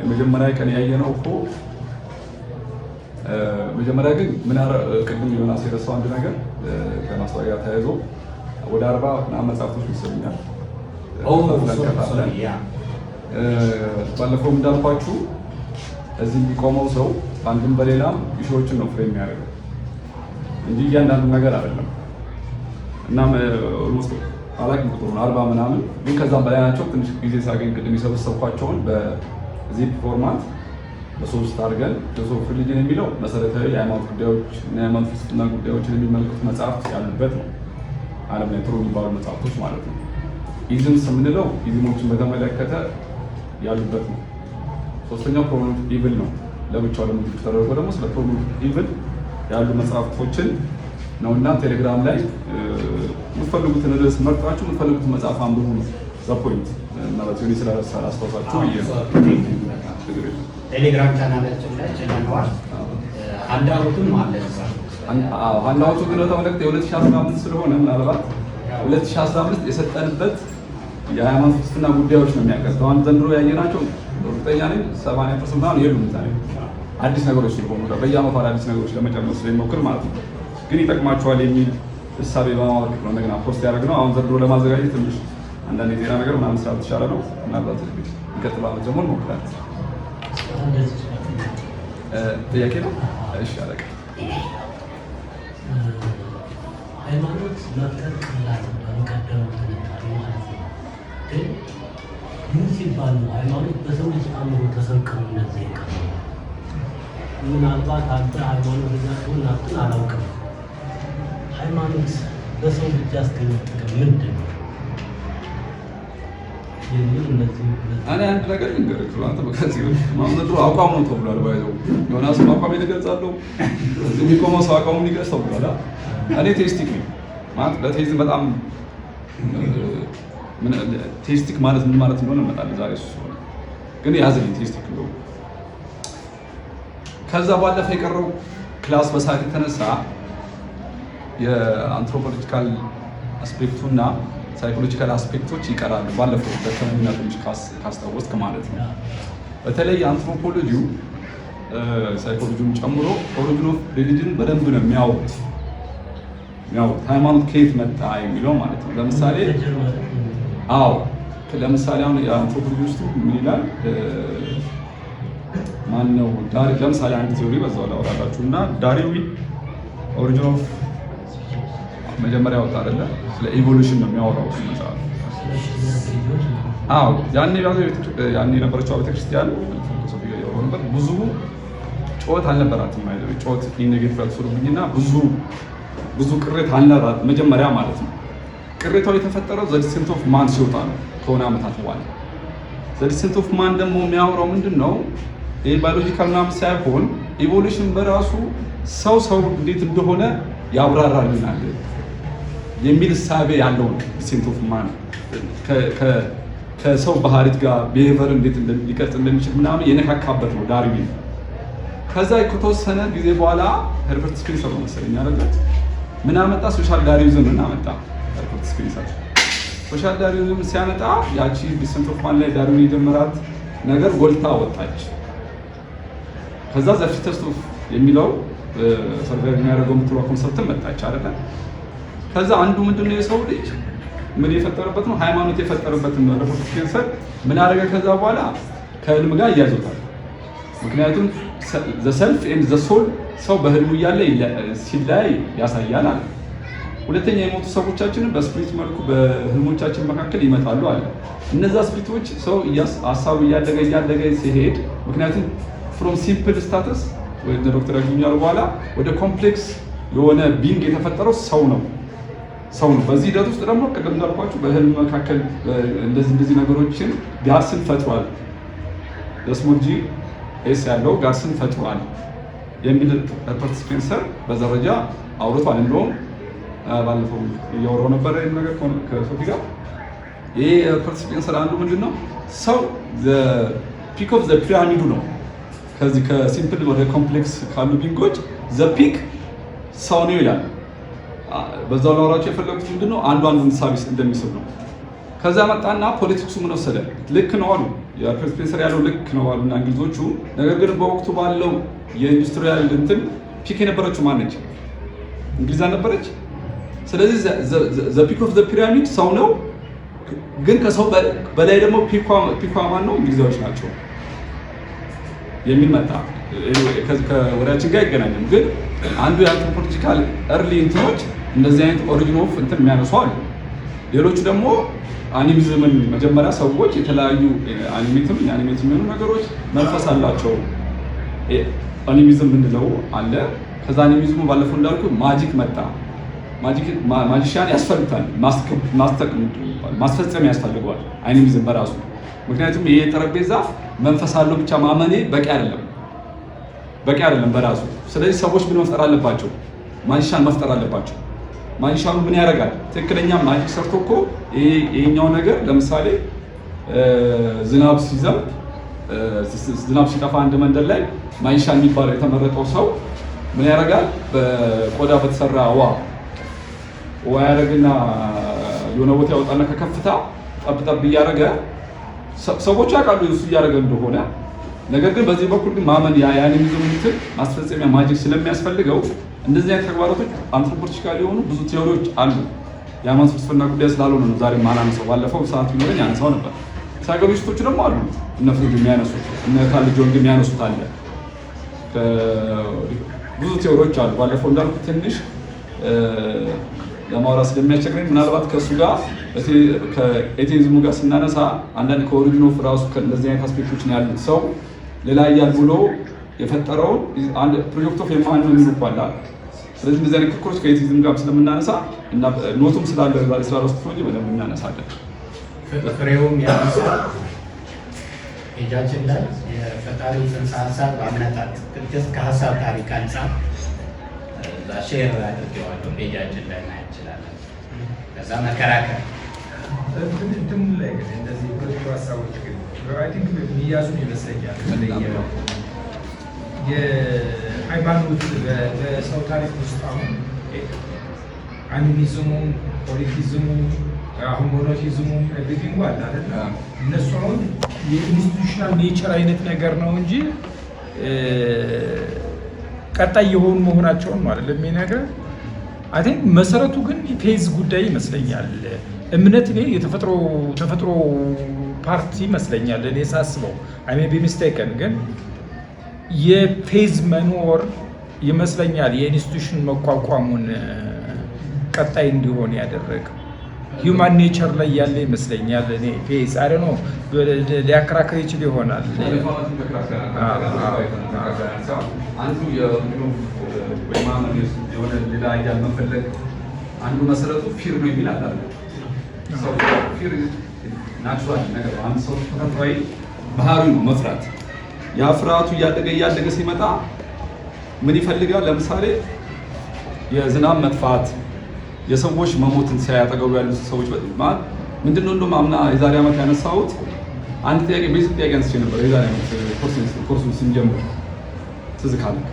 መጀመሪያ ቀን ያየነው እኮ መጀመሪያ ግን ምን ቅድም ዮናስ የረሳው አንድ ነገር ከማስታወቂያ ተያይዞ ወደ 40 መጽሐፍቶች ይሰኛል። ባለፈው እንዳልኳችሁ እዚህ የሚቆመው ሰው አንድም በሌላም ሺዎችን ነው ፍሬም የሚያደርገው እንጂ እያንዳንዱ ነገር አይደለም። እናም ኦልሞስት አላውቅም ቁጥሩን 40 ምናምን ግን ከዛም በላይ ናቸው። ትንሽ ጊዜ ሳገኝ ቅድም የሰበሰብኳቸውን በዚፕ ፎርማት በሶስት አድርገን ሶፍ ሪሊጅን የሚለው መሰረታዊ የሃይማኖት ጉዳዮች እና የሃይማኖት ፍልስፍና ጉዳዮችን የሚመለከቱ መጽሐፍት ያሉበት ነው። ዓለም ላይ ጥሩ የሚባሉ መጽሐፍቶች ማለት ነው። ኢዝምስ የምንለው ኢዝሞችን በተመለከተ ያሉበት ነው። ሶስተኛው ፕሮብለም ኢቭል ነው። ለብቻው ደግሞ ተደርጎ ደግሞ ስለ ፕሮብለም ኢቭል ያሉ መጽሐፍቶችን ነውና ቴሌግራም ላይ የምትፈልጉትን ርዕስ መርጣችሁ የምትፈልጉትን መጽሐፍ አንብቡ ነው ፖይንት እና በዚህ ስለረሳ አስተዋጽኦአችሁ ቴሌግራም ቻናላችን ላይ ጨለነዋል። አንዳውቱም ማለት አንዳውቱ ግን በተመለከተ የ2015 ስለሆነ ምናልባት 2015 የሰጠንበት የሃይማኖት ፍልስፍና ጉዳዮች ነው የሚያቀርበው። አሁን ዘንድሮ ያየናቸው እርግጠኛ ነኝ 80% ምናምን የሉም። ዛሬ አዲስ ነገሮች ስለሆኑ በየዓመቱ አዲስ ነገሮች ለመጨመር ስለሚሞክር ማለት ነው። ግን ይጠቅማቸዋል የሚል እሳቤ በማመልከት ነው እንደገና ፖስት ያደረግነው። አሁን ዘንድሮ ለማዘጋጀት ትንሽ አንዳንድ የጤና ነገር ምናምን ስራ ተሻለ ነው። ምናልባት እንቀጥል ዓመት ደግሞ እንሞክራለን። ጥያቄ ነው። እሺ አለቀ። ሃይማኖት መፍጠር ቀላል ነው። በሚቀደመው ትንታኔ ማለት ነው። ግን ምን ሲባል ነው ሃይማኖት በሰው ልጅ አእምሮ ተሰርቀው እንደዚህ ይቀርባል? ምናልባት አንተ ሃይማኖት ልጃችሁን ናትን አላውቅም። ሃይማኖት በሰው ልጅ ያስገኘው ጥቅም ምንድን ነው? እኔ አንድ ነገር ልንገርህ። አንተ በከዚህ ማምነቱ አቋም ነው ተብሏል። ባይዘው ዮናስ አቋም ይገልጻለሁ፣ የሚቆመው ሰው አቋሙን ይገልጽ ተብሏል። እኔ ቴስቲክ ነኝ ማለት ለቴዝም በጣም ቴስቲክ ማለት ምን ማለት እንደሆነ እመጣለሁ ዛሬ። እሱ ግን ያዘኝ ቴስቲክ ነው። ከዛ ባለፈ የቀረው ክላስ በሰዓት የተነሳ የአንትሮፖሎጂካል አስፔክቱና ሳይኮሎጂካል አስፔክቶች ይቀራሉ። ባለፈው በተመና ትንሽ ካስታወስክ ማለት ነው። በተለይ አንትሮፖሎጂው ሳይኮሎጂውን ጨምሮ ኦሪጂን ኦፍ ሪሊጅን በደንብ ነው የሚያወሩት። ሃይማኖት ከየት መጣ የሚለው ማለት ነው። ለምሳሌ ለምሳሌ አሁን የአንትሮፖሎጂ ውስጥ ምን ይላል? ማነው ለምሳሌ አንድ ቲዮሪ በዛው ላወራላችሁ እና ዳርዊን ኦሪጂን ኦፍ መጀመሪያ ወጣ አይደለ? ስለ ኢቮሉሽን ነው የሚያወራው እሱ መጽሐፍ። ያኔ የነበረችው ቤተክርስቲያን ፊሎሶፊ ያወራበት ብዙ ጩኸት አልነበራትም ማለት ነው። ጩኸት ኔጌቲቭ አልፈሩብኝና ብዙ ቅሬታ አልነበራት መጀመሪያ ማለት ነው። ቅሬታው የተፈጠረው ዘ ዲሰንት ኦፍ ማን ሲወጣ ነው ከሆነ ዓመታት በኋላ። ዘ ዲሰንት ኦፍ ማን ደግሞ የሚያወራው ምንድነው? ይሄ ባዮሎጂካል ምናምን ሳይሆን ኢቮሉሽን በራሱ ሰው እንዴት እንደሆነ ያብራራልናል የሚል እሳቤ ያለው ነው። ዲሰንት ኦፍ ማን ከሰው ባህሪት ጋር ቢሄቨር እንዴት ሊቀርጽ እንደሚችል ምናምን የነካካበት ነው ዳርዊን። ከዛ ከተወሰነ ጊዜ በኋላ ሄርበርት ስፔንሰር ነው መሰለኝ ያለበት ምን አመጣ? ሶሻል ዳርዊኒዝም አመጣ። ሄርበርት ስፔንሰር ሶሻል ዳርዊኒዝም ሲያመጣ ያቺ ዲሰንት ኦፍ ማን ላይ ዳርዊን የጀመራት ነገር ጎልታ ወጣች። ከዛ ዘ ፊተስት ኦፍ የሚለው ሰርቫይቭ የሚያደርገው የምትለው ኮንሰፕትን መጣች አይደለ? ከዛ አንዱ ምንድነው የሰው ልጅ ምን የፈጠረበት ነው? ሃይማኖት የፈጠረበት ነው። ሄርበርት ስፔንሰር ምን አደረገ? ከዛ በኋላ ከህልም ጋር እያይዞታል። ምክንያቱም ዘ ሰልፍ ኤንድ ዘ ሶል ሰው በህልሙ እያለ ሲለያይ ያሳያል አለ። ሁለተኛ የሞቱ ሰዎቻችንን በስፕሪት መልኩ በህልሞቻችን መካከል ይመጣሉ አለ። እነዛ ስፕሪቶች ሰው ሀሳቡ እያደገ ሲሄድ ምክንያቱም ፍሮም ሲምፕል ስታተስ ወይ ዶክተር ያገኛሉ በኋላ ወደ ኮምፕሌክስ የሆነ ቢንግ የተፈጠረው ሰው ነው። በዚህ ሂደት ውስጥ ደግሞ ቅድም እንዳልኳችሁ በህልም መካከል እንደዚህ ነገሮችን ጋርስን ፈጥሯል። ለስሞል ጂ ኤስ ያለው ጋርስን ፈጥሯል የሚል ሄርበርት ስፔንሰር በደረጃ አውርቷል። እንደውም ባለፈው እያወራሁ ነበር ይሄን ነገር ከሶፊ ጋር። ይሄ ሄርበርት ስፔንሰር አንዱ ምንድነው ሰው ፒክ ኦፍ ዘ ፒራሚዱ ነው። ከዚህ ከሲምፕል ወደ ኮምፕሌክስ ካሉ ቢንጎች ዘ ፒክ ሰው ነው ይላል። በዛው ላወራችሁ የፈለጉት ምንድነው አንዱ ሳቢስ እንደሚስብ ነው። ከዛ መጣና ፖለቲክሱ ምን ወሰደ? ልክ ነው አሉ የሄርፐርስ ስፔንሰር ያለው ልክ ነው አሉና እንግሊዞቹ። ነገር ግን በወቅቱ ባለው የኢንዱስትሪያል እንትን ፒክ የነበረችው ማነች? እንግሊዝ ነበረች። ስለዚህ ዘ ፒክ ኦፍ ዘ ፒራሚድ ሰው ነው፣ ግን ከሰው በላይ ደግሞ ፒኳ ማን ነው? እንግሊዛዎች ናቸው የሚል መጣ። ከወዳችን ጋር አይገናኝም። ግን አንዱ የአንትሮፖሎጂካል እርሊ እንትኖች እንደዚህ አይነት ኦሪጂን ኦፍ እንትን የሚያነሱ አሉ። ሌሎቹ ደግሞ አኒሚዝምን መጀመሪያ ሰዎች የተለያዩ አኒሜትም የሚሆኑ ነገሮች መንፈስ አላቸው። አኒሚዝም ምንለው አለ። ከዛ አኒሚዝሙ ባለፈው እንዳልኩ ማጂክ መጣ። ማጂሻን ያስፈልጋል፣ ማስፈጸም ያስፈልገዋል አኒሚዝም በራሱ። ምክንያቱም ይሄ ጠረጴዛ መንፈስ አለው ብቻ ማመኔ በቂ አይደለም በራሱ። ስለዚህ ሰዎች ምን መፍጠር አለባቸው? ማጂሻን መፍጠር አለባቸው። ማጂሻኑ ምን ያደርጋል? ትክክለኛ ማጂክ ሰርቶ እኮ ይሄኛው ነገር ለምሳሌ ዝናብ ሲጠፋ አንድ መንደር ላይ ማጂሻን የሚባለው የተመረጠው ሰው ምን ያደርጋል? በቆዳ በተሰራ ውሃ ያደርግና የሆነ ቦታ ያወጣና ከከፍታ ጠብጠብ እያደረገ ሰዎች ያውቃሉ እሱ እያደረገ እንደሆነ። ነገር ግን በዚህ በኩል ግን ማመን የአኒሚዝም እንትን ማስፈጸሚያ ማጂክ ስለሚያስፈልገው እንደዚህ አይነት ተግባራቶች አንትሮፖሎጂካል የሆኑ ብዙ ቲዎሪዎች አሉ። የሃይማኖት ፍልስፍና ጉዳይ ስላልሆነ ነው ዛሬ ማላነሳው። ባለፈው ሰዓት ቢኖረኝ ያነሳው ነበር። ሳይኮሎጂስቶቹ ደግሞ አሉ፣ እነ ፍሬድ የሚያነሱት እነ ካርል ጆንግ የሚያነሱት አለ። ብዙ ቲዎሪዎች አሉ። ባለፈው እንዳልኩ ትንሽ ለማውራት ስለሚያስቸግረኝ ምናልባት ከእሱ ጋር ከኤቴይዝሙ ጋር ስናነሳ አንዳንድ ከኦሪጂን ኦፍ ራሱ ከእንደዚህ አይነት አስፔክቶች ነው ያሉት ሰው ሌላ እያል ብሎ የፈጠረውን አንድ ፕሮጀክት ኦፍ የማን ነው የሚባል። ስለዚህ እንደዚህ አይነት ክርክሮች ከኤቲዝም ጋር ስለምናነሳ እና ኖቱም ስላለ ዛሬ ስላረስኩት ነው እንጂ በደንብ እናነሳለን። ፍሬውም ያነሳል ፔጃችን ላይ የፈጣሪው ጽንሰ ሀሳብ አመጣጥ ቅድስት ከሀሳብ ታሪክ አንጻር ሼር አድርጌዋለሁ። ፔጃችን ላይ ማየት እንችላለን። ከዛ መከራከር እንትም ላይ ግን እንደዚህ ሁለቱ ሀሳቦች ግን አይ ቲንክ የሚያዙን ይመስለኛል። የሃይማኖት በሰው ታሪክ ውስጥ አሁን አኒሚዝሙ፣ ፖሊቲዝሙ፣ አሁን ሞኖቲዝሙ ኤቭሪቲንግ አለ አይደል? እነሱ አሁን የኢንስቲቱሽናል ኔቸር አይነት ነገር ነው እንጂ ቀጣይ የሆኑ መሆናቸውን ነው አይደለም የሚነግረን። አይ ቲንክ መሰረቱ ግን ፌዝ ጉዳይ ይመስለኛል። እምነት እኔ ተፈጥሮ ፓርቲ ይመስለኛል እኔ ሳስበው። አይ ሜይ ቢ ሚስቴከን፣ ግን የፌዝ መኖር ይመስለኛል የኢንስቲቱሽን መቋቋሙን ቀጣይ እንዲሆን ያደረገ ሂውማን ኔቸር ላይ ያለ ይመስለኛል። እኔ ፌዝ አይ ዶንት ኖ ሊያከራክር ይችል ይሆናል። አንዱ የሆነ ሌላ አይዲያ መፈለግ አንዱ መሰረቱ ፊር ነው የሚል አለ። ሰው ፊር ናቹራል ነገር አንድ ሰው ተፈጥሯዊ ባህሪው ነው መፍራት። ያ ፍርሃቱ እያደገ ሲመጣ ምን ይፈልጋል? ለምሳሌ የዝናብ መጥፋት፣ የሰዎች መሞትን ሲያጠገቡ ያሉ ሰዎች ማለት ምንድነው? እንደውም አምና የዛሬ ዓመት ያነሳሁት አንድ ጥያቄ ቤዚክ ጥያቄ አንስቼ ነበር። የዛሬ ዓመት ኮርሱን ስንጀምር ትዝ ካለህ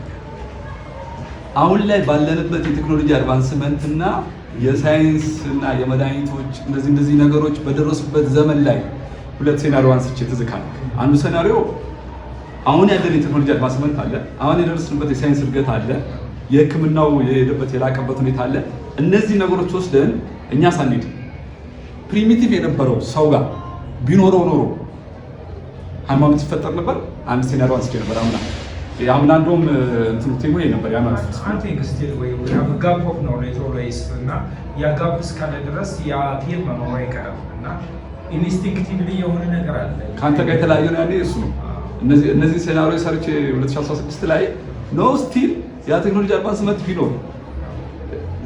አሁን ላይ ባለንበት የቴክኖሎጂ አድቫንስመንት እና የሳይንስ እና የመድኃኒቶች እንደዚህ ነገሮች በደረሱበት ዘመን ላይ ሁለት ሴናሪዮ አንስቼ ትዝ ካለህ አንዱ ሴናሪዮ አሁን ያለን የቴክኖሎጂ አድቫንስመንት አለ፣ አሁን የደረስንበት የሳይንስ እድገት አለ፣ የሕክምናው የሄደበት የላቀበት ሁኔታ አለ። እነዚህ ነገሮች ወስደን እኛ ሳንሄድ ፕሪሚቲቭ የነበረው ሰው ጋር ቢኖረው ኖሮ ሃይማኖት ይፈጠር ነበር። አንድ ሴናሪዮ አንስቼ ነበር አምና እንደውም እንትኑ ቴሙ ነበር ያማት አንቲንግ ስቲል ወይ ጋፕ ኦፍ ኖሌጅ ኦልዌይስ እና ያ ጋፕ እስካለ ድረስ ያ ፊልም መኖር አይቀርም እና ኢንስቲንክቲቭሊ የሆነ ነገር አለ ከአንተ ጋር የተለያየ ነው ያኔ እሱ ነው። እነዚህ ሴናሪዮ ሰርች 2016 ላይ ነው ስቲል ያ ቴክኖሎጂ አድቫንስመንት ቢኖር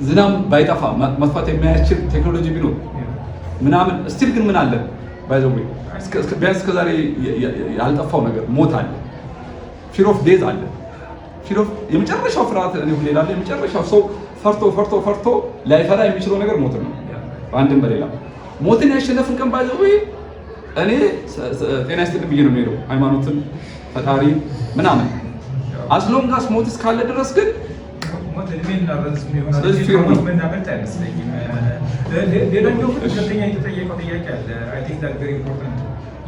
ዝናብ ባይጠፋ መጥፋት የሚያስችል ቴክኖሎጂ ቢኖር ምናምን ስቲል ግን ምን አለ ባይዘው ቢያንስ እስከዛሬ ያልጠፋው ነገር ሞት አለ። ፊር ኦፍ ዴዝ አለ። ፊር ኦፍ የመጨረሻው ፍርሃት እኔ ሁሌ እላለሁ የመጨረሻው ሰው ፈርቶ ላይፈራ የሚችለው ነገር ሞት ነው። በአንድም በሌላ ሞትን ያሸነፍን ቀን ባይዘው እኔ ጤና ይስጥልኝ ብዬ ነው የምሄደው። ሃይማኖትን ፈጣሪ ምናምን አስሎንጋስ ሞት እስካለ ድረስ ግን ሞት እድሜና ረዝም ይሆናል። ስለዚህ ፊር ነው ምናምን አይመስለኝም። ሌላኛው ሁለተኛ የተጠየቀው ጥያቄ አለ። አይ ቲንክ ዳት ቬሪ ኢምፖርታንት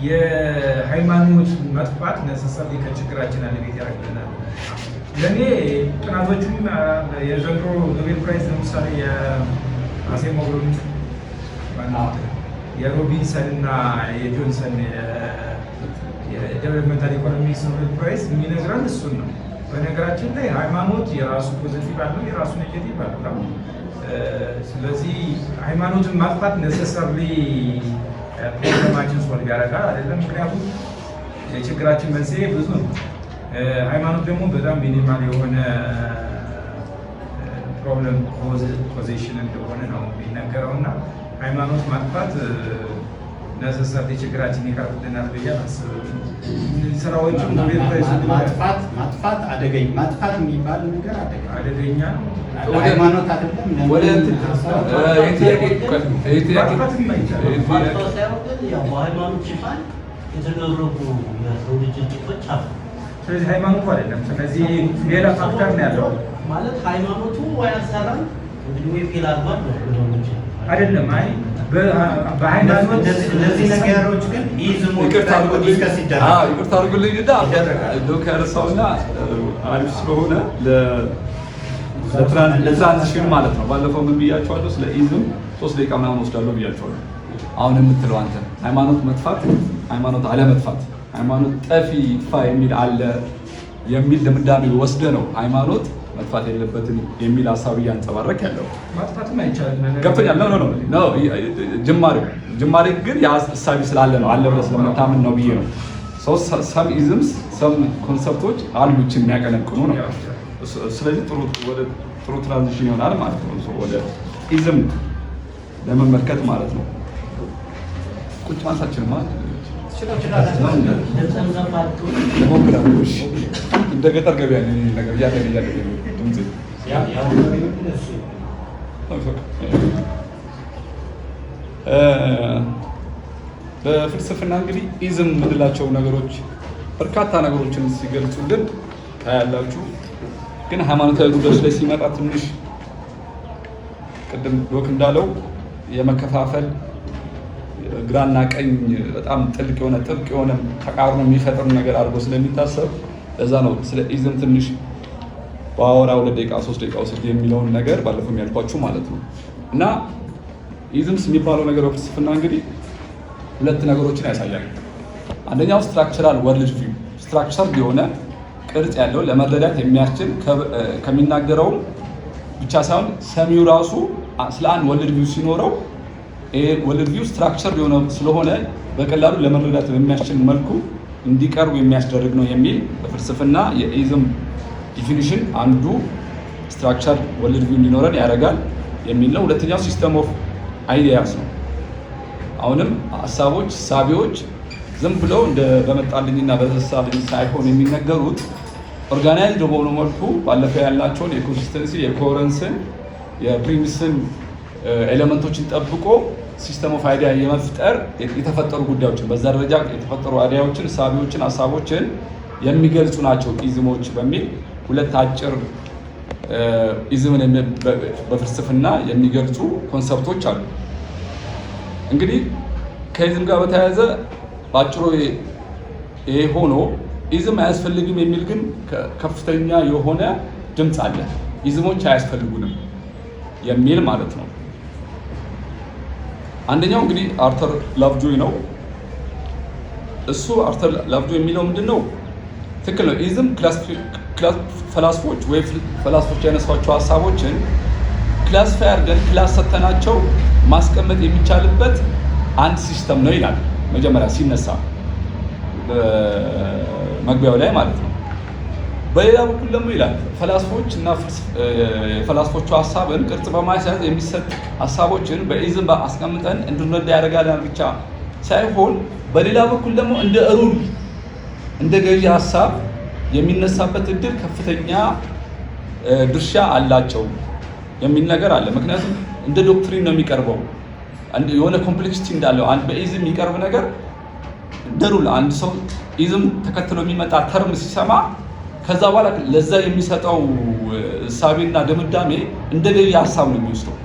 የሃይማኖት መጥፋት ነሰሰሪ ከችግራችን አለቤት ያደርገናል። ለእኔ ጥናቶቹም የዘንድሮ ኖቤል ፕራይዝ ለምሳሌ የአሴሞግሉን የሮቢንሰን እና የጆንሰን የዴቨሎፕመንታል ኢኮኖሚክስ ኖቤል ፕራይዝ የሚነግረን እሱን ነው። በነገራችን ላይ ሃይማኖት የራሱ ፖዘቲቭ አለው፣ የራሱ ኔጌቲቭ አለው። ስለዚህ ሃይማኖትን ማጥፋት ነሰሰርሊ ፕሮብለማችን ሶልቭ ያደርጋል አይደለም። ምክንያቱም የችግራችን መንስኤ ብዙ ነው። ሃይማኖት ደግሞ በጣም ሚኒማል የሆነ ፕሮብለም ኮዜሽን እንደሆነ ነው የሚነገረው እና ሃይማኖት ማጥፋት ነሰሰርሊ ችግራችን ይቀርብልናል ብዬ አላስብም። ስራዎችም ማጥፋት አደገኛ ማጥፋት የሚባል ነገር አደገኛ ነው። ሃይማኖት አይደለም ወደ በሃይማኖት ሽፋን የተደረጉ የሰው ልጅ ጭቆች አሉ። ስለዚህ ሃይማኖቱ አይደለም። ስለዚህ ሌላ ፋክተር ነው ያለው ማለት ሃይማኖቱ ወይ አሰራም እንግዲህ ወይ ፌል አድርጓል ነው አይደለም። አይ በሃይማኖት እነዚህ ነገሮች ግን ይቅርታ አድርጉልኝ እና ዶክ ያነሳውና አሪፍ ስለሆነ ለትራንዚሽን ማለት ነው። ባለፈው ምን ብያቸዋለሁ? ስለ ኢዝም 3 ደቂቃ ምናምን ወስዳለሁ ብያቸዋለሁ። አሁን የምትለው አንተ ሃይማኖት መጥፋት፣ ሃይማኖት አለመጥፋት፣ ሃይማኖት ጠፊ ይጥፋ የሚል አለ የሚል ድምዳሜ ወስደ ነው ሃይማኖት መጥፋት የለበትም የሚል ሀሳብ እያንጸባረቅ ያለው። ማጥፋትም አይቻልም ገብቶኛል። ነው ጅማሬ ግን የሀሳቢ ስላለ ነው አለ ብለህ ስለምታምን ነው ብዬ ነው። ሰም ኢዝምስ ሰም ኮንሰፕቶች አሉችን የሚያቀነቅኑ ነው። ስለዚህ ጥሩ ትራንዚሽን ይሆናል ማለት ነው ወደ ኢዝም ለመመልከት ማለት ነው። ቁጭ ማንሳችን ማለት እንደ ገጠር ገበያ ነገር እያደገ ድምፅ በፍልስፍና እንግዲህ ኢዝም የምንላቸው ነገሮች በርካታ ነገሮችን ሲገልጹልን ታያላችሁ። ግን ሃይማኖታዊ ጉዳዮች ላይ ሲመጣ ትንሽ ቅድም ዶክ እንዳለው የመከፋፈል ግራና ቀኝ በጣም ጥልቅ የሆነ ተቃርኖ የሚፈጥር ነገር አድርጎ ስለሚታሰብ ለዛ ነው ስለ ኢዝም ትንሽ በአወራ 2 ደቂቃ 3 ደቂቃ ውስጥ የሚለውን ነገር ባለፈው ያልኳችሁ ማለት ነው። እና ኢዝምስ የሚባለው ነገር በፍልስፍና እንግዲህ 2 ነገሮችን ያሳያል። አንደኛው ስትራክቸራል ወርልድ ቪው፣ ስትራክቸር የሆነ ቅርጽ ያለው ለመረዳት የሚያስችል ከሚናገረውም ብቻ ሳይሆን ሰሚው ራሱ ስለ አንድ ወርልድ ቪው ሲኖረው ይሄ ወርልድ ቪው ስትራክቸር የሆነ ስለሆነ በቀላሉ ለመረዳት በሚያስችል መልኩ እንዲቀርቡ የሚያስደርግ ነው የሚል በፍልስፍና የኢዝም ዲፊኒሽን አንዱ ስትራክቸር ወርልድ ቪው እንዲኖረን ያደርጋል የሚል ነው። ሁለተኛው ሲስተም ኦፍ አይዲያስ ነው። አሁንም ሀሳቦች፣ ሳቢዎች ዝም ብለው እንደ በመጣልኝና በተሳልኝ ሳይሆን የሚነገሩት ኦርጋናይዝድ በሆነ መልኩ ባለፈው ያላቸውን የኮንሲስተንሲ፣ የኮሄረንስን፣ የፕሪሚስን ኤሌመንቶችን ጠብቆ ሲስተም ኦፍ አይዲያ የመፍጠር የተፈጠሩ ጉዳዮችን በዛ ደረጃ የተፈጠሩ አይዲያዎችን፣ ሳቢዎችን፣ ሀሳቦችን የሚገልጹ ናቸው ኢዝሞች በሚል 2 አጭር ኢዝምን በፍልስፍና የሚገልጹ ኮንሰፕቶች አሉ። እንግዲህ ከኢዝም ጋር በተያያዘ በአጭሩ ይሄ ሆኖ ኢዝም አያስፈልግም የሚል ግን ከፍተኛ የሆነ ድምፅ አለ። ኢዝሞች አያስፈልጉንም የሚል ማለት ነው። አንደኛው እንግዲህ አርተር ላቭጆይ ነው። እሱ አርተር ላቭጆይ የሚለው ምንድነው? ትክክል ነው። ኢዝም ፈላስፎች ወይ ፈላስፎች ያነሷቸው ሀሳቦችን ክላሲፋይ አድርገን ክላስ ሰተናቸው ማስቀመጥ የሚቻልበት አንድ ሲስተም ነው ይላል። መጀመሪያ ሲነሳ መግቢያው ላይ ማለት ነው። በሌላ በኩል ደግሞ ይላል ፈላስፎች እና ፈላስፎቹ ሀሳብን ቅርጽ በማስያዝ የሚሰጥ ሀሳቦችን በኢዝም አስቀምጠን እንድንረዳ ያደርጋል ብቻ ሳይሆን በሌላ በኩል ደግሞ እንደ ሩል እንደ ገዢ ሀሳብ የሚነሳበት እድል ከፍተኛ ድርሻ አላቸው የሚል ነገር አለ። ምክንያቱም እንደ ዶክትሪን ነው የሚቀርበው። የሆነ ኮምፕሌክሲቲ እንዳለው አንድ በኢዝም የሚቀርብ ነገር እንደ ሩል አንድ ሰው ኢዝም ተከትሎ የሚመጣ ተርም ሲሰማ ከዛ በኋላ ለዛ የሚሰጠው እሳቤና ድምዳሜ እንደ ገዢ ሀሳብ ነው የሚወስደው።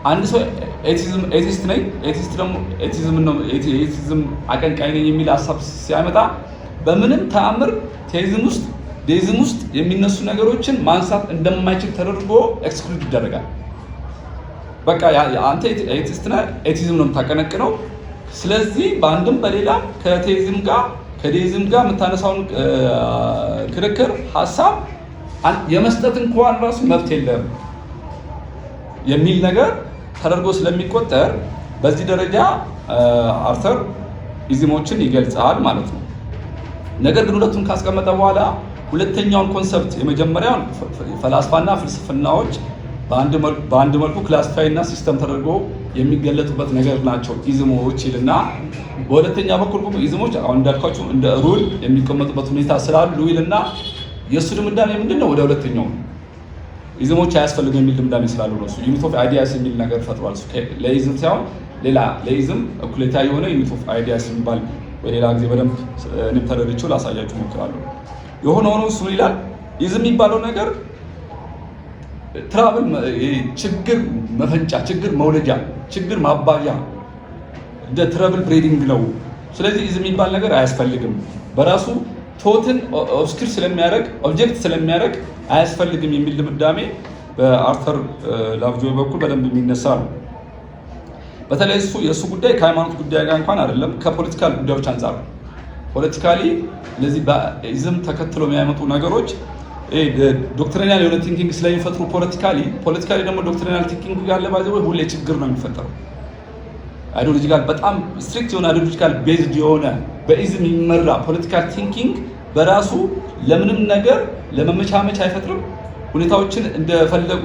አንድ ሰው ኤቲስት ነኝ ደግሞ ኤቲዝም አቀንቃኝ ነኝ የሚል ሀሳብ ሲያመጣ በምንም ተአምር ዴይዝም ውስጥ የሚነሱ ነገሮችን ማንሳት እንደማይችል ተደርጎ ኤክስክሉድ ይደረጋል። በቃ አንተ ኤቲስት ነህ፣ ኤቲዝም ነው የምታቀነቅነው። ስለዚህ በአንድም በሌላ ከዴይዝም ጋር የምታነሳውን ክርክር ሀሳብ የመስጠት እንኳን ራሱ መብት የለም የሚል ነገር ተደርጎ ስለሚቆጠር በዚህ ደረጃ አርተር ኢዝሞችን ይገልጻል ማለት ነው። ነገር ግን ሁለቱን ካስቀመጠ በኋላ ሁለተኛውን ኮንሰፕት የመጀመሪያውን ፈላስፋና ፍልስፍናዎች በአንድ መልኩ ክላሲፋይ እና ሲስተም ተደርጎ የሚገለጡበት ነገር ናቸው ኢዝሞች ይልና፣ በሁለተኛ በኩል ደግሞ ኢዝሞች አሁን እንዳልኳችሁ እንደ ሩል የሚቀመጡበት ሁኔታ ስላሉ ይልና የእሱ ድምዳሜ ምንድነው? ወደ ሁለተኛው ኢዝሞች አያስፈልጉ የሚል ድምዳሜ ስላሉ ነው። ዩኒት ኦፍ አይዲያስ የሚል ነገር ፈጥሯል። ለኢዝም ሳይሆን ሌላ ለኢዝም እኩሌታ የሆነ ዩኒት ኦፍ አይዲያስ የሚባል በሌላ ጊዜ በደንብ እኔም ተረድቼው ላሳያችሁ እሞክራለሁ። የሆነ ሆኖ እሱ ይላል ኢዝም የሚባለው ነገር ትራብል ችግር መፈንጫ፣ ችግር መውለጃ፣ ችግር ማባዣ እንደ ትራብል ብሬዲንግ ነው። ስለዚህ ኢዝም የሚባል ነገር አያስፈልግም፣ በራሱ ቶትን ኦብስኪር ስለሚያደርግ ኦብጀክት ስለሚያደርግ አያስፈልግም የሚል ድምዳሜ በአርተር ላቭጆይ በኩል በደንብ የሚነሳ ነው። በተለይ የእሱ ጉዳይ ከሃይማኖት ጉዳይ ጋር እንኳን አይደለም፣ ከፖለቲካል ጉዳዮች አንጻር ነው። ፖለቲካሊ እነዚህ በኢዝም ተከትሎ የሚያመጡ ነገሮች ዶክትሪናል የሆነ ቲንኪንግ ስለሚፈጥሩ ፖለቲካሊ ደግሞ ዶክትሪናል ቲንኪንግ ጋር ለባዘ ሁሌ ችግር ነው የሚፈጠረው። አይዲዮሎጂካል በጣም ስትሪክት የሆነ አይዲዮሎጂካል ቤዝድ የሆነ በኢዝም የሚመራ ፖለቲካል ቲንኪንግ በራሱ ለምንም ነገር ለመመቻመች አይፈጥርም። ሁኔታዎችን እንደፈለጉ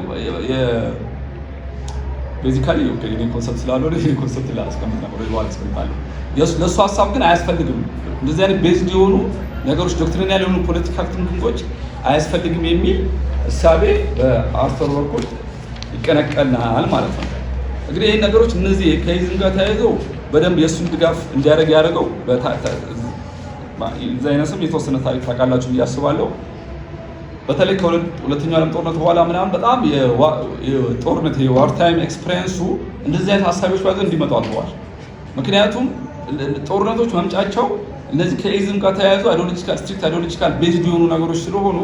ቤዚካሊ የኔ ኮንሰፕት ስላልሆነ የኔ ኮንሰፕት ላስቀምጥ ነበር ወይ አስቀምጣለሁ። ለእሱ ሀሳብ ግን አያስፈልግም። እንደዚህ አይነት ቤዝድ የሆኑ ነገሮች ዶክትሪናል የሆኑ ፖለቲካል ቲንኪንጎች አያስፈልግም የሚል እሳቤ በአርተር በኩል ይቀነቀናል ማለት ነው። እንግዲህ ይህ ነገሮች እነዚህ ከኢዝም ጋር ተያይዘው በደንብ የእሱን ድጋፍ እንዲያደርግ ያደረገው ዛይነስም የተወሰነ ታሪክ ታውቃላችሁ ብዬ አስባለሁ። በተለይ ከሁለተኛው ዓለም ጦርነት በኋላ ምናምን በጣም የጦርነት የዋር ታይም ኤክስፔሪየንሱ እንደዚህ አይነት ሀሳቦች ባይዘው እንዲመጡ አድርገዋል። ምክንያቱም ጦርነቶች መምጫቸው እነዚህ ከኢዝም ጋር ተያይዞ አይዲዮሎጂካል ስትሪክት አይዲዮሎጂካል ቤዝድ የሆኑ ነገሮች ስለሆኑ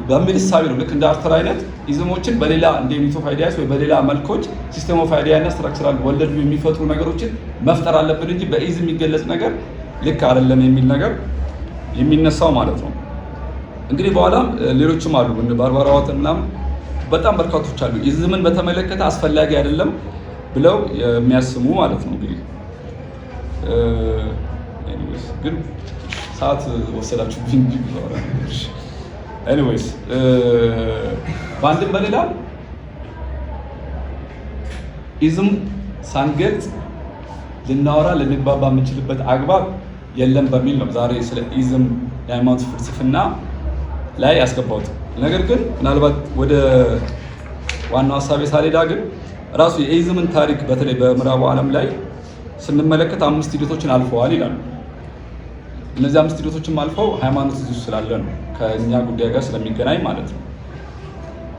በሚል እሳቤ ነው። ልክ እንደ አርተር አይነት ኢዝሞችን በሌላ እንደ ዩኒት ኦፍ አይዲያስ ወይ በሌላ መልኮች ሲስተም ኦፍ አይዲያ እና ስትራክቸራል ወለድ የሚፈጥሩ ነገሮችን መፍጠር አለብን እንጂ በኢዝም የሚገለጽ ነገር ልክ አይደለም የሚል ነገር የሚነሳው ማለት ነው። እንግዲህ በኋላም ሌሎችም አሉ እንደ ባርባራ ዋተን ምናምን በጣም በርካቶች አሉ ኢዝምን በተመለከተ አስፈላጊ አይደለም ብለው የሚያስሙ ማለት ነው። እንግዲህ ግን ሰዓት ወሰዳችሁብኝ እንጂ ኤኒዌይስ በአንድም በሌላ ኢዝም ሳንገልጽ ልናወራ ልንግባባ የምንችልበት አግባብ የለም በሚል ነው ዛሬ ስለ ኢዝም የሃይማኖት ፍልስፍና ላይ ያስገባሁት። ነገር ግን ምናልባት ወደ ዋናው ሀሳቤ ሳልሄድ ግን ራሱ የኢዝምን ታሪክ በተለይ በምዕራቡ ዓለም ላይ ስንመለከት 5 ሂደቶችን አልፈዋል ይላሉ። እነዚህ 5 ሂደቶችም አልፈው ሃይማኖት እዚህ ስላለ ነው ከእኛ ጉዳይ ጋር ስለሚገናኝ ማለት ነው።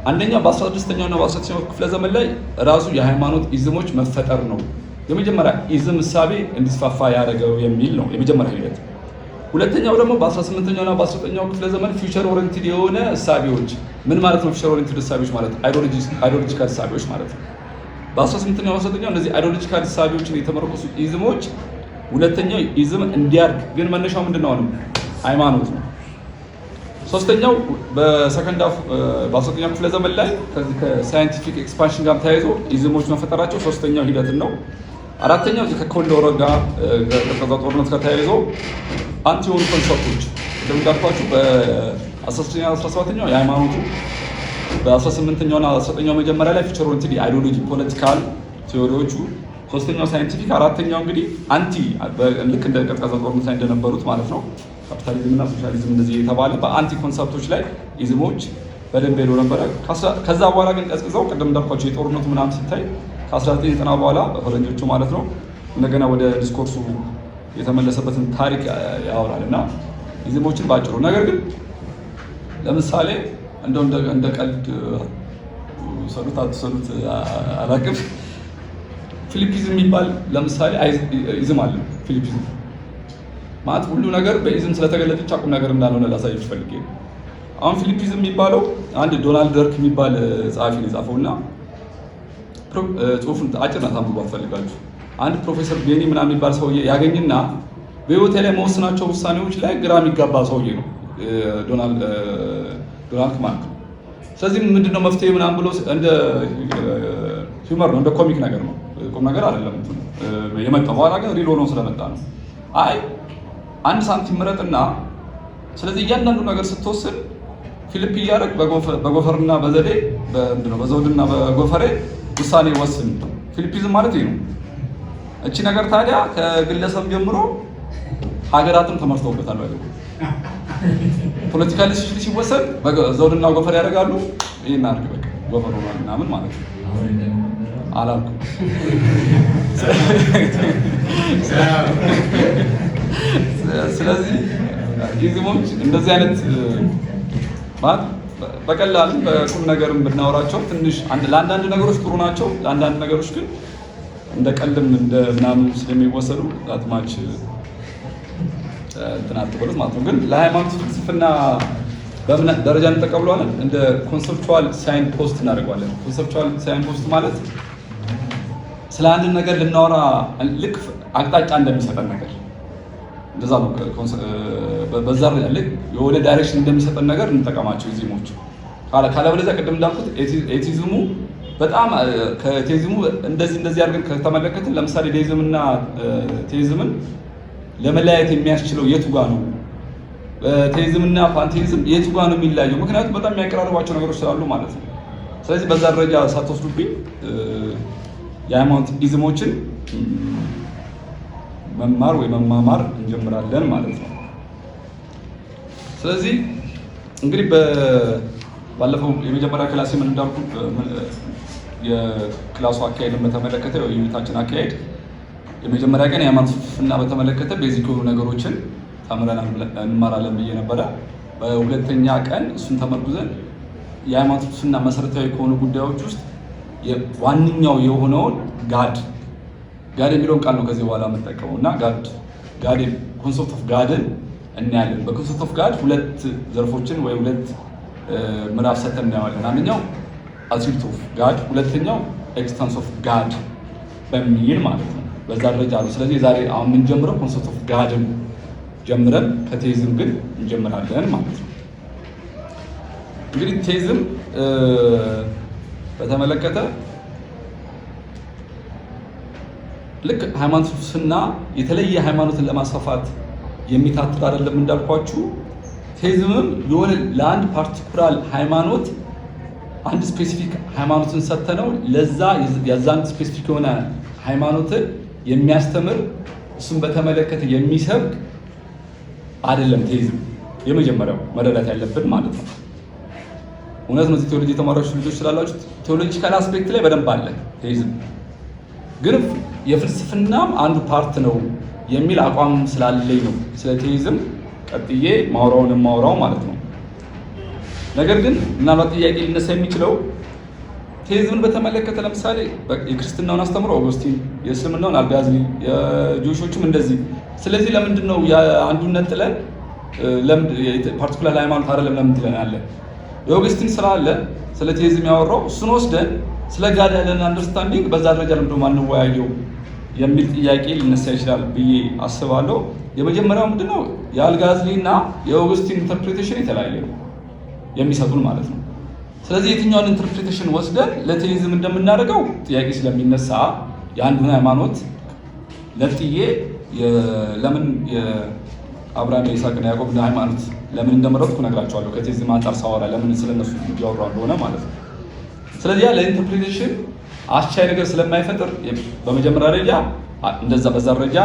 አንደኛው በ16ኛው እና በ17ኛው ክፍለ ዘመን ላይ ራሱ የሃይማኖት ኢዝሞች መፈጠር ነው የመጀመሪያ ኢዝም እሳቤ እንዲስፋፋ ያደረገው የሚል ነው የመጀመሪያ ሂደት። ሁለተኛው ደግሞ በ18ኛው እና በ19ኛው ክፍለ ዘመን ፊውቸር ኦሪየንትድ የሆነ እሳቤዎች ምን ማለት ነው? ፊውቸር ኦሪየንትድ እሳቤዎች ማለት አይዲዮሎጂካል እሳቤዎች ማለት ነው። በ18ኛው እና 19ኛው እነዚህ አይዲዮሎጂካል እሳቤዎችን የተመረኮሱ ኢዝሞች ሁለተኛው ኢዝም እንዲያድግ ግን መነሻው ምንድነው? ሃይማኖት ነው። ሶስተኛው በ19ኛው ክፍለ ዘመን ላይ ከሳይንቲፊክ ኤክስፓንሽን ጋር ተያይዞ ኢዝሞች መፈጠራቸው ሶስተኛው ሂደት ነው። አራተኛው ከኮልድ ወር ጋር ከዛ ጦርነት ጋር ተያይዞ አንቲ የሆኑ ኮንሰፕቶች እንደምታውቋቸው በ19ኛው 17ኛው የሃይማኖቱ በ18ኛው እና 19ኛው መጀመሪያ ላይ ፊውቸር ኦሪየንትድ አይዲዮሎጂ ፖለቲካል ቲዎሪዎቹ፣ ሶስተኛው ሳይንቲፊክ፣ አራተኛው እንግዲህ አንቲ ልክ እንደ ቀዝቃዛ ጦርነት ላይ እንደነበሩት ማለት ነው ካፒታሊዝም እና ሶሻሊዝም እንደዚህ የተባለ በአንቲ ኮንሰፕቶች ላይ ኢዝሞች በደንብ ሄዶ ነበረ። ከዛ በኋላ ግን ቀዝቅዘው ቅድም እንዳልኳቸው የጦርነቱ ምናምን ሲታይ ከ1990 በኋላ በፈረንጆቹ ማለት ነው እንደገና ወደ ዲስኮርሱ የተመለሰበትን ታሪክ ያወራል እና ኢዝሞችን ባጭሩ። ነገር ግን ለምሳሌ እንደ ቀልድ ሰሉት አትሰሉት አላውቅም። ፊሊፒዝም የሚባል ለምሳሌ ኢዝም አለ። ፊሊፒዝም ማለት ሁሉ ነገር በኢዝም ስለተገለጠ ብቻ ቁም ነገር እንዳልሆነ ላሳያችሁ ፈልጌ ነው። አሁን ፊሊፒዝም የሚባለው አንድ ዶናልድ ደርክ የሚባል ጸሐፊ ነው የጻፈውና ጽሁፉን አጭር ናት፣ አንብቧት ፈልጋችሁ። አንድ ፕሮፌሰር ቤኒ ምናምን የሚባል ሰውዬ ያገኝና በህይወቴ ላይ መወስናቸው ውሳኔዎች ላይ ግራ የሚጋባ ሰውዬ ነው ዶናልድ ማለት ነው። ስለዚህ ምንድነው መፍትሄ ምናምን ብሎ እንደ ሂውመር ነው፣ እንደ ኮሚክ ነገር ነው፣ ቁም ነገር አይደለም የመጣው። በኋላ ግን ሪል ሆኖ ስለመጣ ነው። አይ አንድ ሳንቲም ምረጥና ስለዚህ እያንዳንዱ ነገር ስትወስን ፊሊፕ እያደረግ በጎፈርና በዘዴ በዘውድና በጎፈሬ ውሳኔ ወስን። ፊሊፒዝም ማለት ይሄ ነው። እቺ ነገር ታዲያ ከግለሰብ ጀምሮ ሀገራትን ተመርተውበታል። ፖለቲካል ዲሲዥን ሲወሰን ዘውድና ጎፈሬ ያደርጋሉ። ይሄን አድርግ በቃ ጎፈር ሆኗል ምናምን ማለት ነው አላልኩም። ስለዚህ ኢዝሞች እንደዚህ አይነት ማለት በቀላል በቁም ነገርም ብናወራቸው ትንሽ ለአንዳንድ ነገሮች ጥሩ ናቸው፣ ለአንዳንድ ነገሮች ግን እንደ ቀልድም እንደ ምናምን ስለሚወሰዱ አጥማች እንትን አትበሉት ማለት ነው። ግን ለሃይማኖት ፍልስፍና በምን ደረጃ እንጠቀብለዋለን? እንደ ኮንሰፕቹዋል ሳይን ፖስት እናደርገዋለን። ኮንሰፕቹዋል ሳይን ፖስት ማለት ስለ አንድ ነገር ልናወራ ልክ አቅጣጫ እንደሚሰጠን ነገር እንደዛ ነው። በዛ ልክ የሆነ ዳይሬክሽን እንደሚሰጠን ነገር እንጠቀማቸው ኢዝሞች። ካለበለዚያ ቅድም እንዳልኩት ኤቲዝሙ በጣም ከቴዝሙ እንደዚህ አድርገን ከተመለከትን ለምሳሌ ዴይዝምና ቴይዝምን ለመለያየት የሚያስችለው የቱ ጋር ነው? ቴይዝምና ፓንቴይዝም የቱ ጋር ነው የሚለያየው? ምክንያቱም በጣም የሚያቀራርባቸው ነገሮች ስላሉ ማለት ነው። ስለዚህ በዛ ደረጃ ሳትወስዱብኝ የሃይማኖት ኢዝሞችን መማር ወይ መማማር እንጀምራለን ማለት ነው። ስለዚህ እንግዲህ ባለፈው የመጀመሪያ ክላስ ምን እንዳልኩ የክላሱ አካሄድን በተመለከተ የውይይታችን አካሄድ የመጀመሪያ ቀን የሃይማኖት ፍልስፍና በተመለከተ ቤዚክ የሆኑ ነገሮችን ተምረን እንማራለን ብዬ ነበረ። በሁለተኛ ቀን እሱን ተመርኩዘን የሃይማኖት ፍልስፍና መሰረታዊ ከሆኑ ጉዳዮች ውስጥ ዋነኛው የሆነውን ጋድ የሚለውን ቃል ነው ከዚህ በኋላ የምጠቀመው እና ጋድ ኮንሰፕት ኦፍ ጋድን እናያለን። በኮንሰፕት ኦፍ ጋድ ሁለት ዘርፎችን ወይ ሁለት ምዕራፍ ሰተን እናያለን። አንደኛው አትሪቢዩት ኦፍ ጋድ፣ ሁለተኛው ኤክስተንስ ኦፍ ጋድ በሚል ማለት ነው። በዛ ደረጃ ነው። ስለዚህ ዛሬ አሁን የምንጀምረው ኮንሰፕት ኦፍ ጋድን ጀምረን ከቴይዝም ግን እንጀምራለን ማለት ነው። እንግዲህ ቴይዝም በተመለከተ ልክ ሃይማኖት ፍልስፍና የተለየ ሃይማኖትን ለማስፋፋት የሚታትር አይደለም እንዳልኳችሁ፣ ቴይዝምም የሆነ ለአንድ ፓርቲኩላር ሃይማኖት አንድ ስፔሲፊክ ሃይማኖትን ሰተነው ለዛ የዛን ስፔሲፊክ የሆነ ሃይማኖትን የሚያስተምር እሱን በተመለከተ የሚሰብክ አይደለም ቴይዝም። የመጀመሪያው መረዳት ያለብን ማለት ነው። እውነት ነው። ቴዎሎጂ የተማራችሁ ልጆች ስላላችሁ ቴዎሎጂካል አስፔክት ላይ በደንብ አለ ቴይዝም። ግን የፍልስፍናም አንዱ ፓርት ነው የሚል አቋም ስላለኝ ነው ስለ ቴይዝም ቀጥዬ ማውራው ማለት ነው። ነገር ግን ምናልባት ጥያቄ ሊነሳ የሚችለው ቴይዝምን በተመለከተ ለምሳሌ የክርስትናውን አስተምሮ ኦገስቲን፣ የእስልምናውን አልጋዝሊ፣ የጆሾቹም እንደዚህ። ስለዚህ ለምንድን ነው አንዱን ነጥለን ፓርቲኩላር ሃይማኖት አይደለም ለምን ትለናለህ? የኦገስቲን ስራ አለ ስለ ቴይዝም ያወራው፣ እሱን ወስደን ስለ ጋድ ያለን አንደርስታንዲንግ በዛ ደረጃ ለምንድን ነው ማንወያየው የሚል ጥያቄ ሊነሳ ይችላል ብዬ አስባለሁ። የመጀመሪያው ምንድነው የአልጋዝሊ እና የኦገስቲን ኢንተርፕሬቴሽን የተለያየ ነው የሚሰጡን ማለት ነው። ስለዚህ የትኛውን ኢንተርፕሬቴሽን ወስደን ለቴይዝም እንደምናደርገው ጥያቄ ስለሚነሳ የአንዱን ሃይማኖት ለጥዬ ለምን የአብርሃም የይስሐቅና ያዕቆብን ሃይማኖት ለምን እንደመረጥኩ እነግራቸዋለሁ። ከቴይዝም አንጻር ሳወራ ለምን ስለነሱ እያወራሁ እንደሆነ ማለት ነው። ስለዚህ ያ ለኢንተርፕሬቴሽን አስቻይ ነገር ስለማይፈጥር በመጀመሪያ ደረጃ እንደዛ በዛ ደረጃ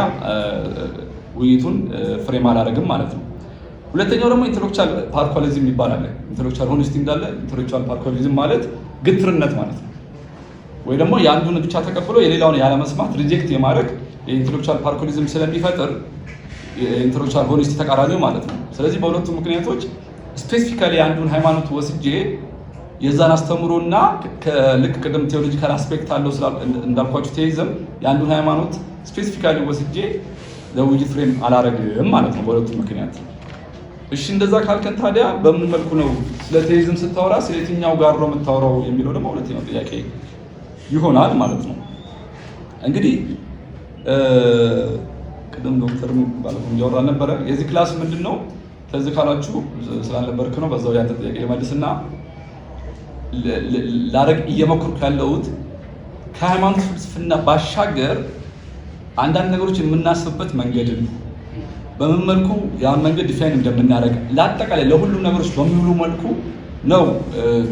ውይይቱን ፍሬም አላደርግም ማለት ነው። ሁለተኛው ደግሞ ኢንተሌክቹዋል ፓርኳሊዝም ይባላል። ኢንተሌክቹዋል ሆነስቲ እንዳለ ኢንተሌክቹዋል ፓርኳሊዝም ማለት ግትርነት ማለት ነው። ወይ ደግሞ የአንዱን ብቻ ተቀብሎ የሌላውን ያለመስማት ሪጀክት የማድረግ የኢንተሌክቹዋል ፓርኳሊዝም ስለሚፈጥር የኢንተሌክቹዋል ሆነስቲ ተቃራኒው ማለት ነው። ስለዚህ በሁለቱ ምክንያቶች ስፔሲፊካሊ አንዱን ሃይማኖት ወስጄ የዛን አስተምሮና ከልክ ቅድም ቴዎሎጂካል አስፔክት አለው እንዳልኳችሁ ቴይዝም የአንዱን ሃይማኖት ስፔሲፊካሊ ወስጄ ለውይይት ፍሬም አላረግም ማለት ነው በሁለቱ ምክንያት። እሺ እንደዛ ካልከን ታዲያ በምን መልኩ ነው ስለ ቴይዝም ስታወራ ስለ የትኛው ጋር ነው የምታወራው የሚለው ደግሞ ሁለተኛው ጥያቄ ይሆናል ማለት ነው። እንግዲህ ቅድም ዶክተር ባለፈው እያወራ ነበረ የዚህ ክላስ ምንድነው ከዚህ ካላችሁ ስላልነበርክ ነው በዛው ያንተ ጥያቄ ልመልስና ላረግ እየሞከርኩ ያለሁት ከሃይማኖት ፍልስፍና ባሻገር አንዳንድ ነገሮች የምናስብበት መንገድን በምን መልኩ ያን መንገድ ዲፋይን እንደምናደርግ ለአጠቃላይ ለሁሉም ነገሮች በሚውሉ መልኩ ነው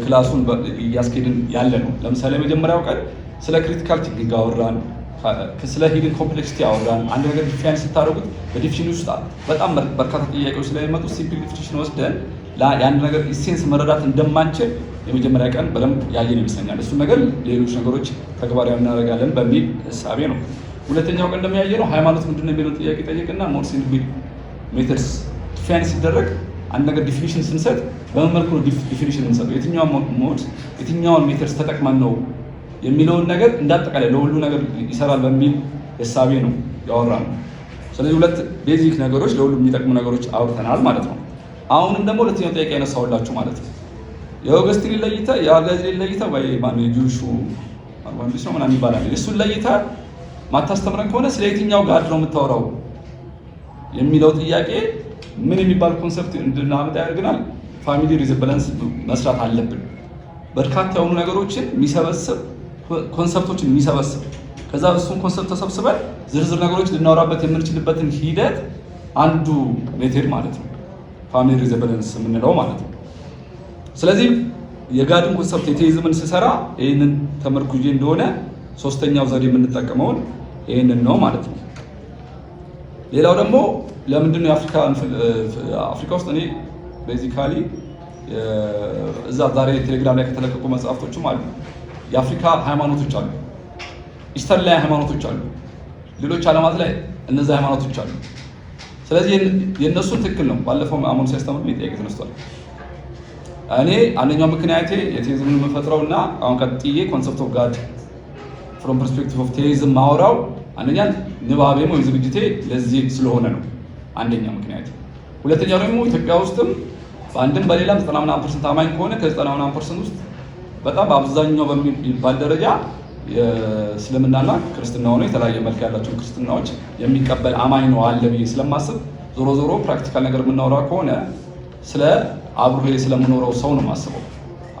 ክላሱን እያስኬድን ያለ ነው። ለምሳሌ መጀመሪያው ቀን ስለ ክሪቲካል ቲንኪንግ አወራን፣ ስለ ሂድን ኮምፕሌክሲቲ አወራን። አንድ ነገር ዲፋይን ስታደርጉት በዲፊኒሽን ውስጥ በጣም በርካታ ጥያቄዎች ስለሚመጡ ሲምፕል ዲፊኒሽን ወስደን የአንድ ነገር ኢሴንስ መረዳት እንደማንችል የመጀመሪያ ቀን በደንብ ያየን ይመስለኛል። እሱ ነገር ሌሎች ነገሮች ተግባራዊ እናደርጋለን በሚል እሳቤ ነው። ሁለተኛው ቀን እንደሚያየ ነው ሃይማኖት ምንድነው የሚለው ጥያቄ ጠይቅና ሞር ሲምፕል ሜተድስ ዲፋይን ሲደረግ አንድ ነገር ዲፊኒሽን ስንሰጥ በምን መልኩ ነው ዲፊኒሽን እንሰጠው፣ የትኛውን ሜተድስ ተጠቅመን ነው የሚለውን ነገር እንዳጠቃላይ ለሁሉ ነገር ይሰራል በሚል እሳቤ ነው ያወራነው። ስለዚህ ሁለት ቤዚክ ነገሮች ለሁሉ የሚጠቅሙ ነገሮች አውርተናል ማለት ነው። አሁንም ደግሞ ሁለተኛው ጥያቄ ያነሳውላችሁ ማለት ነው የኦገስቲን ለይታ የአጋዝሪን ለይታ ወይ ማነው የጁሹ አንዱስ ነው ምናምን ይባላል። እሱን ለይታ ማታስተምረን ከሆነ ስለ የትኛው ጋድ ነው የምታወራው የሚለው ጥያቄ ምን የሚባል ኮንሰፕት እንድናመጣ ያደርገናል። ፋሚሊ ሪዘምብላንስ መስራት አለብን። በርካታ የሆኑ ነገሮችን የሚሰበስብ ኮንሰፕቶችን የሚሰበስብ ከዛ እሱን ኮንሰፕት ተሰብስበን ዝርዝር ነገሮች ልናወራበት የምንችልበትን ሂደት አንዱ ሜቴድ ማለት ነው ፋሚሊ ሪዘምብላንስ የምንለው ማለት ነው። ስለዚህ የጋድን ኮንሰፕት የቴይዝምን ስሰራ ይህንን ተመርኩዤ እንደሆነ ሶስተኛው ዘዴ የምንጠቀመውን ይህንን ነው ማለት ነው። ሌላው ደግሞ ለምንድን ነው አፍሪካ ውስጥ እኔ ቤዚካሊ እዛ ዛሬ ቴሌግራም ላይ ከተለቀቁ መጽሐፍቶችም አሉ የአፍሪካ ሃይማኖቶች አሉ፣ ኢስተርን ላይ ሃይማኖቶች አሉ፣ ሌሎች ዓለማት ላይ እነዚህ ሃይማኖቶች አሉ። ስለዚህ የእነሱን ትክክል ነው። ባለፈው አሞን ሲያስተምር ጥያቄ ተነስቷል። እኔ አንደኛው ምክንያቴ የቴይዝምን የምፈጥረው እና አሁን ቀጥዬ ኮንሰፕት ኦፍ ጋድ ፍሮም ፐርስፔክቲቭ ኦፍ ቴይዝም ማውራው አንደኛ ንባቤም ወይ ዝግጅቴ ለዚህ ስለሆነ ነው አንደኛ ምክንያት። ሁለተኛው ደግሞ ኢትዮጵያ ውስጥም በአንድም በሌላም 90% አማኝ ከሆነ ከ90% ውስጥ በጣም በአብዛኛው በሚባል ደረጃ የእስልምናና ክርስትና ሆነ የተለያየ መልክ ያላቸው ክርስትናዎች የሚቀበል አማኝ ነው አለ ብዬ ስለማስብ ዞሮ ዞሮ ፕራክቲካል ነገር የምናወራ ከሆነ ስለ አብሬ ስለምኖረው ሰው ነው የማስበው።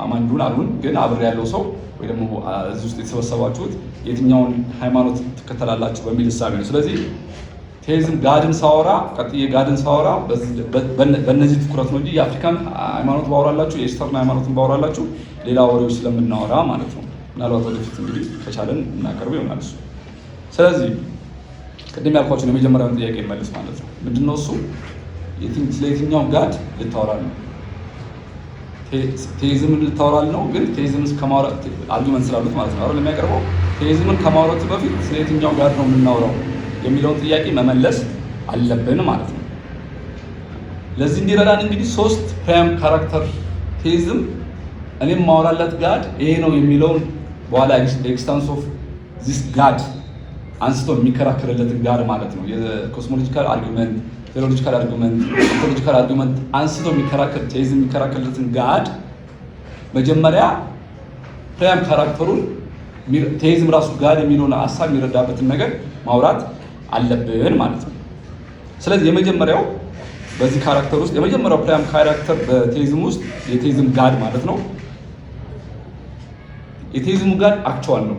አማኙን አሉን ግን አብሬ ያለው ሰው ወይ ደግሞ እዚህ ውስጥ የተሰበሰባችሁት የትኛውን ሃይማኖት ትከተላላችሁ በሚል እሳቤ ነው። ስለዚህ ቴይዝም ጋድን ሳወራ ቀጥዬ ጋድን ሳወራ በእነዚህ ትኩረት ነው እንጂ የአፍሪካን ሃይማኖት ባወራላችሁ የኢስተርን ሃይማኖትን ባወራላችሁ ሌላ ወሬዎች ስለምናወራ ማለት ነው። ምናልባት ወደፊት እንግዲህ ከቻለን እናቀርበው ይሆናል እሱ። ስለዚህ ቅድም ያልኳችሁን የመጀመሪያውን ጥያቄ መልስ ማለት ነው። ምንድነው እሱ? ስለ የትኛው ጋድ ልታወራል ነው? ቴይዝምን ልታወራል ነው። ግን ቴይዝምን ከማውራት አርጊመንት ስላሉት ማለት ነው አይደል የሚያቀርበው። ቴይዝምን ከማውራት በፊት ስለ የትኛው ጋድ ነው የምናወራው የሚለውን ጥያቄ መመለስ አለብን ማለት ነው። ለዚህ እንዲረዳን እንግዲህ 3 ፕራይም ካራክተር ቴይዝም እኔም ማወራለት ጋድ ይሄ ነው የሚለውን በኋላ ኤክስታንስ ኦፍ ዚስ ጋድ አንስቶ የሚከራከርለትን ጋድ ማለት ነው። የኮስሞሎጂካል አርጊመንት፣ ቴዎሎጂካል አርጊመንት፣ ኦንቶሎጂካል አርጊመንት አንስቶ የሚከራከር ቴይዝም የሚከራከርለትን ጋድ መጀመሪያ ፕራይም ካራክተሩን ቴይዝም ራሱ ጋድ የሚለውን ሀሳብ የሚረዳበትን ነገር ማውራት አለብን ማለት ነው። ስለዚህ የመጀመሪያው በዚህ ካራክተር ውስጥ የመጀመሪያው ፕራይም ካራክተር በቴይዝም ውስጥ የቴይዝም ጋድ ማለት ነው። የቴይዝሙ ጋድ አክቹዋል ነው፣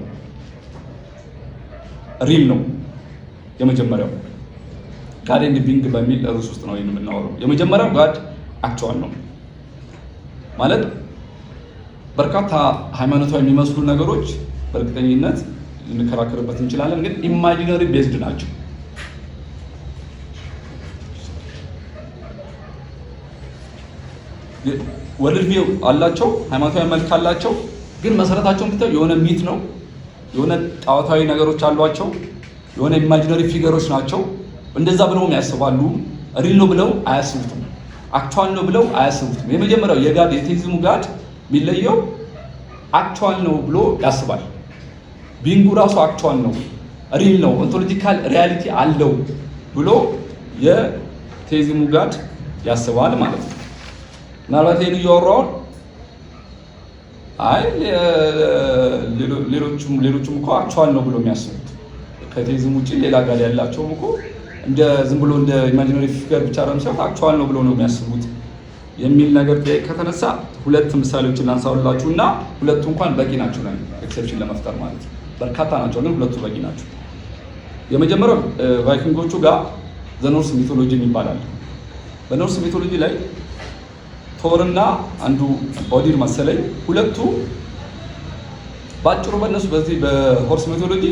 ሪል ነው። የመጀመሪያው ጋድ ኤንድ ቢንግ በሚል ርዕስ ውስጥ ነው የምናወራው። የመጀመሪያው ጋድ አክቹዋል ነው ማለት በርካታ ሃይማኖታዊ የሚመስሉ ነገሮች በእርግጠኝነት ልንከራከርበት እንችላለን፣ ግን ኢማጂነሪ ቤዝድ ናቸው። ወርልድ ቪው አላቸው፣ ሃይማኖታዊ መልክ አላቸው፣ ግን መሰረታቸውን ብታዩ የሆነ ሚት ነው፣ የሆነ ጣዖታዊ ነገሮች አሏቸው፣ የሆነ ኢማጂነሪ ፊገሮች ናቸው። እንደዛ ብለውም ያስባሉ። ሪል ነው ብለው አያስቡትም፣ አክቹዋል ነው ብለው አያስቡትም። የመጀመሪያው የቴይዝሙ ጋድ የሚለየው አክቹዋል ነው ብሎ ያስባል። ቢንጉ ራሱ አክቹዋል ነው፣ ሪል ነው፣ ኦንቶሎጂካል ሪያሊቲ አለው ብሎ የቴይዝሙ ጋድ ያስባል ማለት ነው። ምናልባት ይህን እያወራውን አይ ሌሎቹም እኮ አክቹዋል ነው ብሎ የሚያስቡት ከቴይዝም ውጭ ሌላ ጋር ያላቸውም እኮ እንደ ዝም ብሎ እንደ ኢማጂነሪ ፊገር ብቻ ረምሰው አክቹዋል ነው ብሎ ነው የሚያስቡት የሚል ነገር ከተነሳ ሁለት ምሳሌዎችን ላንሳውላችሁ እና ሁለቱ እንኳን በቂ ናቸው ነው ኤክሰፕሽን ለመፍጠር ማለት ነው። በርካታ ናቸው ግን ሁለቱ በቂ ናቸው። የመጀመሪያው ቫይኪንጎቹ ጋር ዘኖርስ ሚቶሎጂ ይባላል። በኖርስ ሚቶሎጂ ላይ ቶርና አንዱ ኦዲን መሰለኝ ሁለቱ ባጭሩ በእነሱ በዚህ በሆርስ ሚቶሎጂ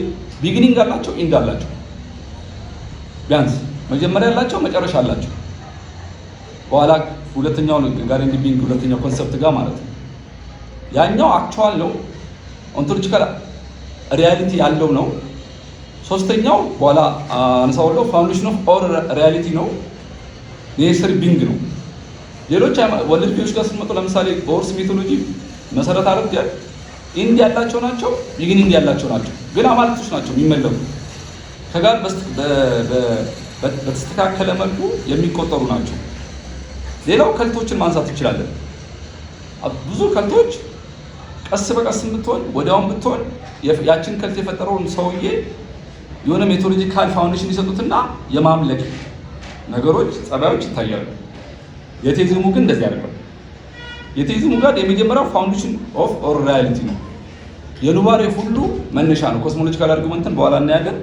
ቢጊኒንግ አላቸው፣ ኢንድ አላቸው። ቢያንስ መጀመሪያ አላቸው፣ መጨረሻ አላቸው። በኋላ ሁለተኛው ጋር ቢንግ ሁለተኛው ኮንሰፕት ጋር ማለት ነው። ያኛው አክቹዋል ነው፣ ኦንቶሎጂካል ሪያሊቲ ያለው ነው። ሶስተኛው በኋላ አነሳውለው ፋውንዴሽን ኦፍ ኦል ሪያሊቲ ነው፣ ኔሰሪ ቢንግ ነው። ሌሎች ወርልድ ቪውስ ጋር ስንመጡ ለምሳሌ በሆርስ ሚቶሎጂ መሰረት አድርገን ኢንድ ያላቸው ናቸው፣ ቢጊኒንግ ያላቸው ናቸው። ግን አማልክቶች ናቸው የሚመለኩ ከጋር በተስተካከለ መልኩ የሚቆጠሩ ናቸው። ሌላው ከልቶችን ማንሳት እንችላለን። ብዙ ከልቶች ቀስ በቀስ ብትሆን ወዲያውም ብትሆን ያችን ከልት የፈጠረውን ሰውዬ የሆነ ሜቶሎጂካል ፋውንዴሽን ይሰጡትና የማምለክ ነገሮች ጸባዮች ይታያሉ። የቴይዝሙ ግን እንደዚህ አይደለም። የቴይዝሙ ጋር የመጀመሪያው ፋውንዴሽን ኦፍ ኦል ሪያሊቲ ነው። የኑባሬ ሁሉ መነሻ ነው። ኮስሞሎጂካል አርጉመንትን በኋላ እናያለን።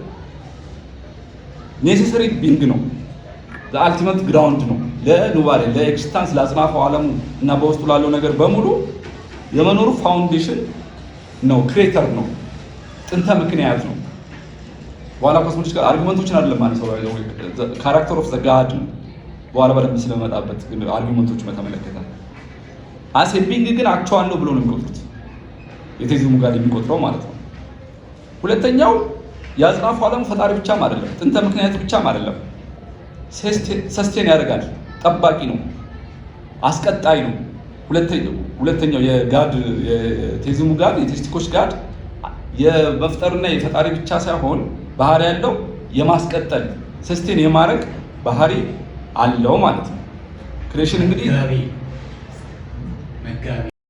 ኔሴሰሪ ቢንግ ነው። ለአልቲሜት ግራውንድ ነው። ለኑባሬ ለኤክስታንስ ለአጽናፈው ዓለሙ እና በውስጡ ላለው ነገር በሙሉ የመኖሩ ፋውንዴሽን ነው። ክሬተር ነው። ጥንተ ምክንያት ነው። በኋላ ኮስሞሎጂካል አርጉመንቶችን አይደለም ማለት ነው። ካራክተር ኦፍ ዘ ጋድ ነው። በኋላ በደንብ ስለመጣበት አርጉመንቶች በተመለከተ አሴ ቢንግ ግን አክቹዋል ነው ብሎ ነው የሚቆጥሩት። የቴይዝሙ ጋር የሚቆጥረው ማለት ነው። ሁለተኛው የአጽናፈ ዓለሙ ፈጣሪ ብቻም አይደለም፣ ጥንተ ምክንያት ብቻም አይደለም። ሰስቴን ያደርጋል፣ ጠባቂ ነው፣ አስቀጣይ ነው። ሁለተኛው የጋድ የቴይዝሙ ጋድ የቴስቲኮች ጋድ የመፍጠርና የፈጣሪ ብቻ ሳይሆን ባህሪ ያለው የማስቀጠል ሰስቴን የማድረግ ባህሪ አለው ማለት ነው። ክሬሽን እንግዲህ